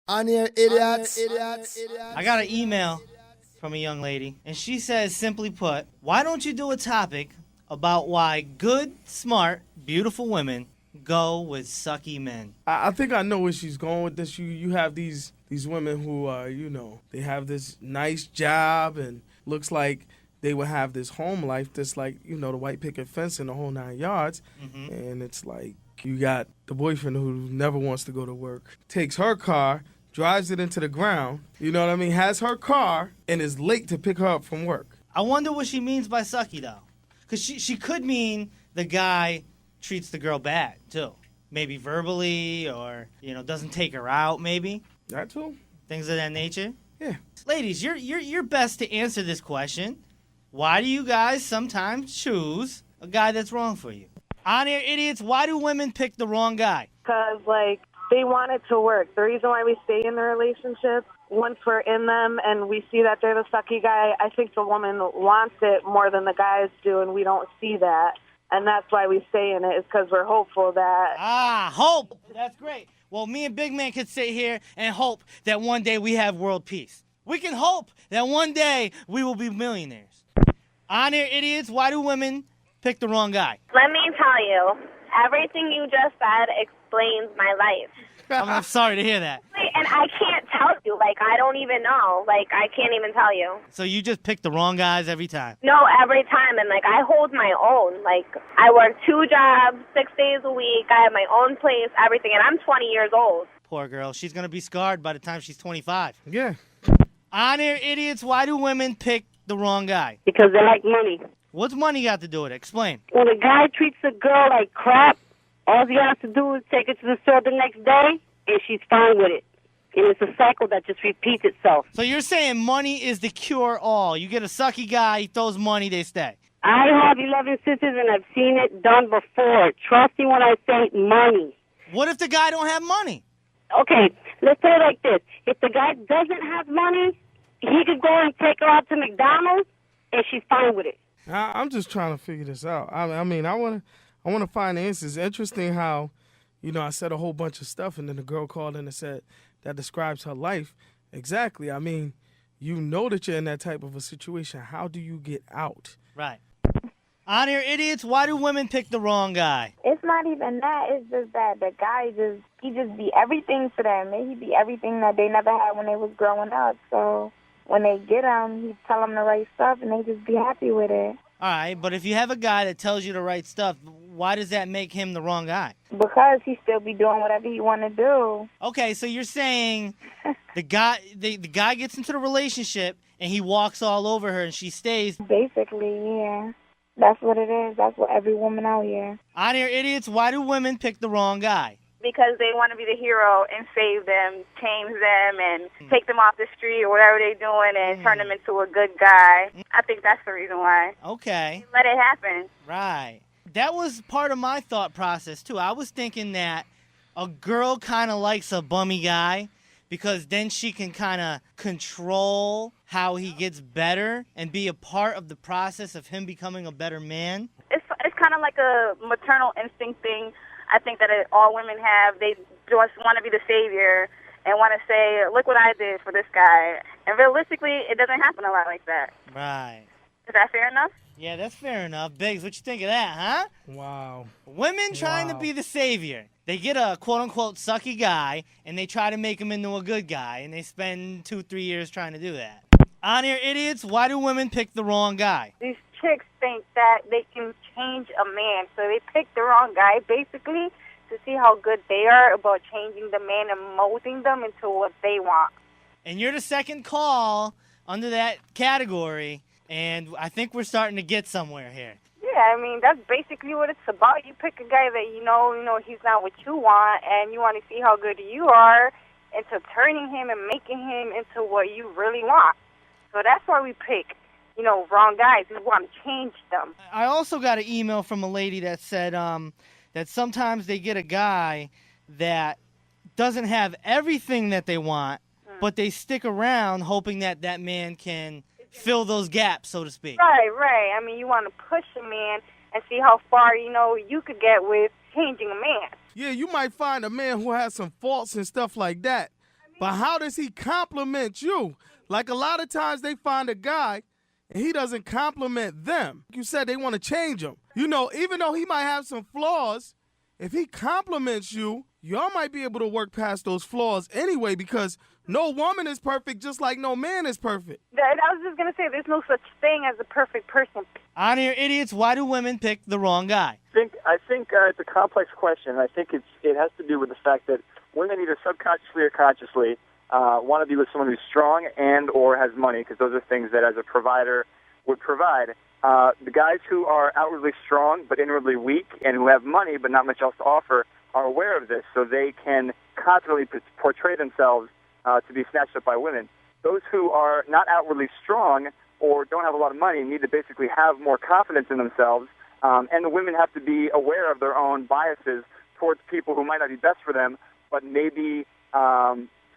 On here, idiots. I got an email from a young lady, and she says, simply put, why don't you do a topic about why good, smart, beautiful women go with sucky men? I think I know where she's going with this. You have these women who are, they have this nice job and looks like they would have this home life that's like, the white picket fence and the whole 9 yards. Mm-hmm. And it's like you got the boyfriend who never wants to go to work, takes her car, drives it into the ground, has her car and is late to pick her up from work. I wonder what she means by sucky, though. Because she could mean the guy treats the girl bad, too. Maybe verbally or, doesn't take her out, maybe. That too. Things of that nature. Yeah. Ladies, you're best to answer this question. Why do you guys sometimes choose a guy that's wrong for you? On-air idiots, why do women pick the wrong guy? Because, they want it to work. The reason why we stay in the relationship, once we're in them and we see that they're the sucky guy, I think the woman wants it more than the guys do, and we don't see that. And that's why we stay in it, is because we're hopeful that... Hope! That's great. Well, me and Big Man could sit here and hope that one day we have world peace. We can hope that one day we will be millionaires. On-air idiots, why do women pick the wrong guy? Let me tell you, everything you just said explains my life. I'm sorry to hear that. And I can't tell you. I don't even know. I can't even tell you. So you just pick the wrong guys every time? No, every time. And, I hold my own. I work 2 jobs, 6 days a week. I have my own place, everything. And I'm 20 years old. Poor girl. She's going to be scarred by the time she's 25. Yeah. On-air idiots, why do women pick the wrong guy? Because they like money. What's money got to do with it? Explain. When a guy treats a girl like crap, all he has to do is take her to the store the next day, and she's fine with it. And it's a cycle that just repeats itself. So you're saying money is the cure-all. You get a sucky guy, he throws money, they stay. I have 11 sisters, and I've seen it done before. Trust me when I say money. What if the guy don't have money? Okay, let's say it like this. If the guy doesn't have money, he could go and take her out to McDonald's, and she's fine with it. I'm just trying to figure this out. I want to find answers. Interesting how, I said a whole bunch of stuff, and then the girl called in and said that describes her life. Exactly. You know that you're in that type of a situation. How do you get out? Right. On-air idiots, why do women pick the wrong guy? It's not even that. It's just that the guy he just be everything to them. He be everything that they never had when they was growing up. So when they get him, he tell them the right stuff, and they just be happy with it. All right, but if you have a guy that tells you the right stuff, why does that make him the wrong guy? Because he still be doing whatever he want to do. Okay, so you're saying the guy gets into the relationship and he walks all over her and she stays. Basically, yeah. That's what it is. That's what every woman out here. On-air idiots, why do women pick the wrong guy? Because they want to be the hero and save them, change them, and take them off the street or whatever they're doing and turn them into a good guy. I think that's the reason why. Okay. Let it happen. Right. That was part of my thought process, too. I was thinking that a girl kind of likes a bummy guy because then she can kind of control how he gets better and be a part of the process of him becoming a better man. It's kind of like a maternal instinct thing. I think that all women have. They just want to be the savior and want to say, look what I did for this guy. And realistically, it doesn't happen a lot like that. Right. Is that fair enough? Yeah, that's fair enough. Biggs, what you think of that, huh? Wow. Women trying to be the savior. They get a quote-unquote sucky guy, and they try to make him into a good guy, and they spend 2-3 years trying to do that. On-air idiots, why do women pick the wrong guy? These chicks think that they can change a man, so they pick the wrong guy, basically, to see how good they are about changing the man and molding them into what they want. And you're the second call under that category, and I think we're starting to get somewhere here. Yeah, that's basically what it's about. You pick a guy that you know he's not what you want, and you want to see how good you are into turning him and making him into what you really want. So that's why we pick, wrong guys. We want to change them. I also got an email from a lady that said that sometimes they get a guy that doesn't have everything that they want, but they stick around hoping that that man can fill those gaps, so to speak. Right. You want to push a man and see how far, you could get with changing a man. Yeah, you might find a man who has some faults and stuff like that. But how does he compliment you? Like a lot of times they find a guy and he doesn't compliment them. You said they want to change him. You know, even though he might have some flaws, if he compliments you, y'all might be able to work past those flaws anyway, because no woman is perfect, just like no man is perfect. I was just going to say, there's no such thing as a perfect person. On here, idiots, why do women pick the wrong guy? I think it's a complex question. I think it has to do with the fact that women either subconsciously or consciously want to be with someone who's strong and or has money, because those are things that as a provider would provide. The guys who are outwardly strong but inwardly weak and who have money but not much else to offer are aware of this, so they can constantly portray themselves to be snatched up by women. Those who are not outwardly strong or don't have a lot of money need to basically have more confidence in themselves, and the women have to be aware of their own biases towards people who might not be best for them, but maybe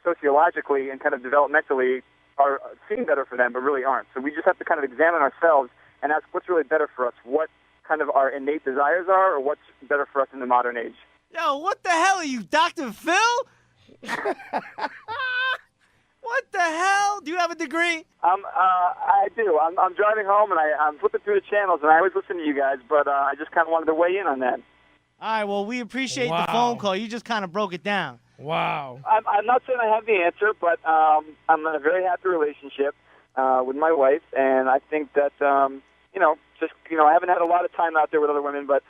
sociologically and kind of developmentally are seem better for them, but really aren't. So we just have to kind of examine ourselves and ask what's really better for us, what kind of our innate desires are, or what's better for us in the modern age. Yo, what the hell are you, Dr. Phil? What the hell? Do you have a degree? I do. I'm driving home, and I'm flipping through the channels, and I always listen to you guys, but I just kind of wanted to weigh in on that. All right, well, we appreciate the phone call. You just kind of broke it down. Wow. I'm not saying I have the answer, but I'm in a very happy relationship with my wife, and I think that, I haven't had a lot of time out there with other women, but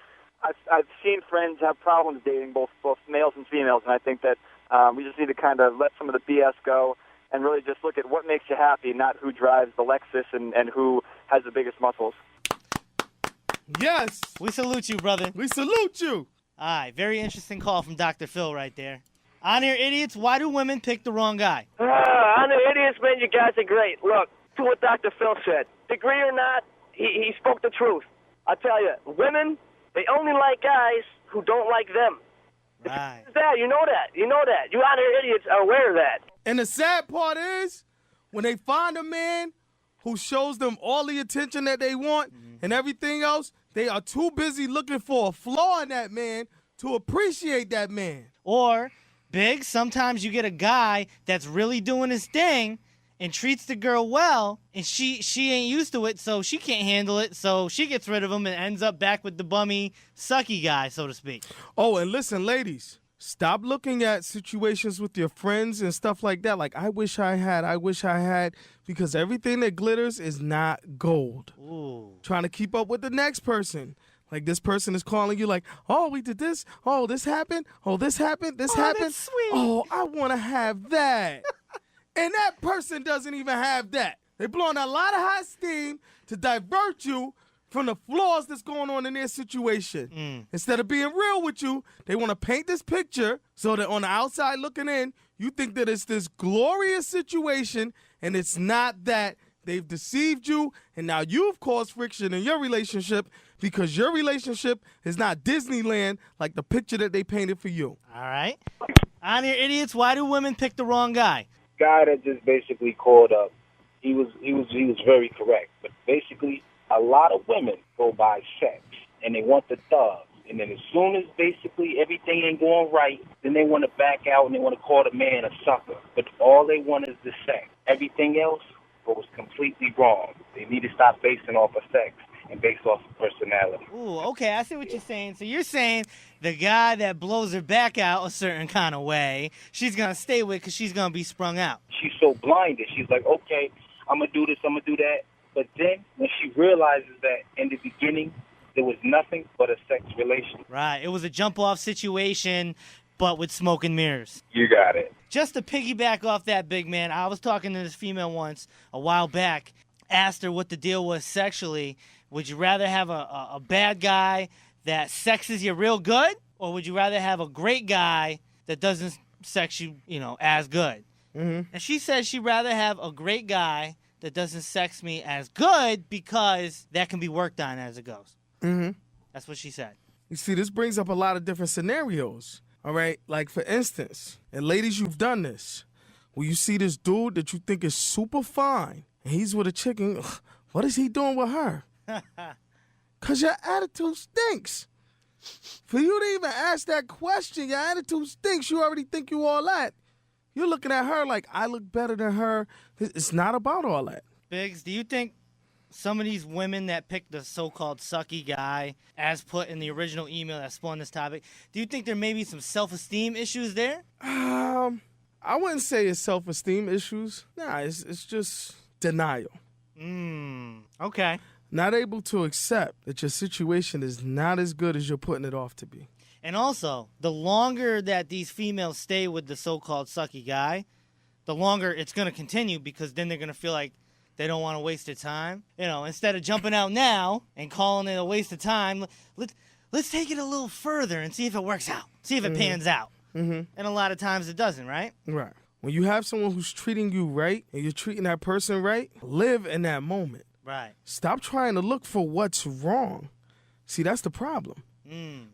I've seen friends have problems dating both males and females, and I think that we just need to kind of let some of the BS go and really just look at what makes you happy, not who drives the Lexus and who has the biggest muscles. Yes. We salute you, brother. We salute you. All right, very interesting call from Dr. Phil right there. On here, idiots, why do women pick the wrong guy? On the idiots, man, you guys are great. Look, to what Dr. Phil said. Degree or not, he spoke the truth. I tell you, women, they only like guys who don't like them. Right. You know that. You on here idiots are aware of that. And the sad part is, when they find a man who shows them all the attention that they want and everything else, they are too busy looking for a flaw in that man to appreciate that man. Or, Big, sometimes you get a guy that's really doing his thing and treats the girl well, and she ain't used to it, so she can't handle it, so she gets rid of him and ends up back with the bummy, sucky guy, so to speak. Oh, and listen, ladies, stop looking at situations with your friends and stuff like that. Like, I wish I had, because everything that glitters is not gold. Ooh. Trying to keep up with the next person. Like, this person is calling you like, oh, we did this. Oh, this happened. Oh, this happened. This happened. That's sweet. Oh, I want to have that. And that person doesn't even have that. They're blowing a lot of hot steam to divert you from the flaws that's going on in their situation. Instead of being real with you, they want to paint this picture so that on the outside looking in, you think that it's this glorious situation, and it's not that. They've deceived you, and now you've caused friction in your relationship because your relationship is not Disneyland like the picture that they painted for you. All right. On here, idiots, why do women pick the wrong guy? Guy that just basically called up, he was very correct. But basically, a lot of women go by sex, and they want the thug. And then as soon as basically everything ain't going right, then they want to back out and they want to call the man a sucker. But all they want is the sex. Everything else was completely wrong. They need to stop basing off of sex and base off of personality. Ooh, okay, I see what you're saying. So you're saying the guy that blows her back out a certain kind of way, she's going to stay with because she's going to be sprung out. She's so blinded. She's like, okay, I'm going to do this, I'm going to do that. But then when she realizes that in the beginning, there was nothing but a sex relation. Right, it was a jump-off situation, but with smoke and mirrors. You got it. Just to piggyback off that, big man, I was talking to this female once a while back, asked her what the deal was sexually. Would you rather have a bad guy that sexes you real good, or would you rather have a great guy that doesn't sex you, as good? Mm-hmm. And she said she'd rather have a great guy that doesn't sex me as good because that can be worked on as it goes. Mm-hmm. That's what she said. You see, this brings up a lot of different scenarios. All right, like for instance, and ladies, you've done this, where you see this dude that you think is super fine, and he's with a chicken. What is he doing with her? Because your attitude stinks. For you to even ask that question, your attitude stinks. You already think you all that. You're looking at her like I look better than her. It's not about all that. Biggs, do you think some of these women that pick the so-called sucky guy, as put in the original email that spawned this topic, do you think there may be some self-esteem issues there? I wouldn't say it's self-esteem issues. Nah, it's just denial. Okay. Not able to accept that your situation is not as good as you're putting it off to be. And also, the longer that these females stay with the so-called sucky guy, the longer it's going to continue, because then they're going to feel like they don't want to waste their time. You know, instead of jumping out now and calling it a waste of time, let's take it a little further and see if it works out. See if it pans out. And a lot of times it doesn't, right? Right. When you have someone who's treating you right and you're treating that person right, live in that moment. Right. Stop trying to look for what's wrong. See, that's the problem.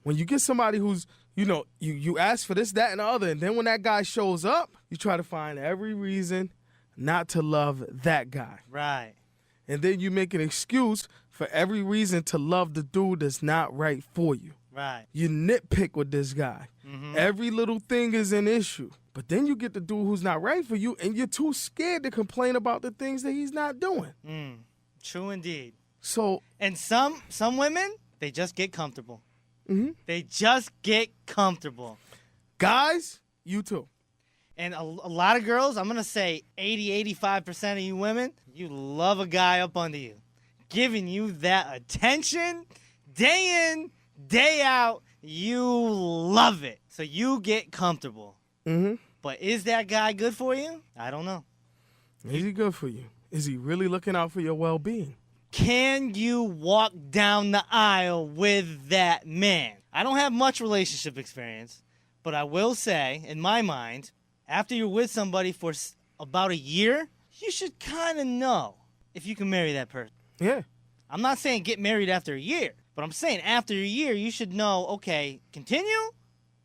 When you get somebody who's, you ask for this, that, and the other, and then when that guy shows up, you try to find every reason not to love that guy. Right. And then you make an excuse for every reason to love the dude that's not right for you. Right. You nitpick with this guy. Every little thing is an issue. But then you get the dude who's not right for you, and you're too scared to complain about the things that he's not doing. True indeed. So, and some women, they just get comfortable. They just get comfortable. Guys, you too. And a lot of girls, I'm going to say 85% of you women, you love a guy up under you, giving you that attention day in, day out. You love it. So you get comfortable. But is that guy good for you? I don't know. Is he good for you? Is he really looking out for your well-being? Can you walk down the aisle with that man? I don't have much relationship experience, but I will say, in my mind, after you're with somebody for about a year, you should kind of know if you can marry that person. Yeah. I'm not saying get married after a year, but I'm saying after a year, you should know, okay, continue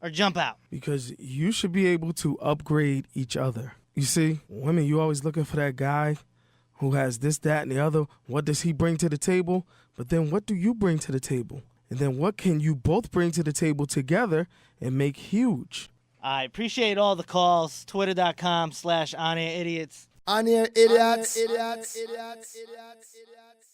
or jump out. Because you should be able to upgrade each other. You see, women, you always looking for that guy who has this, that, and the other. What does he bring to the table? But then what do you bring to the table? And then what can you both bring to the table together and make huge? I appreciate all the calls. Twitter.com/OnAirIdiots. On Air Idiots.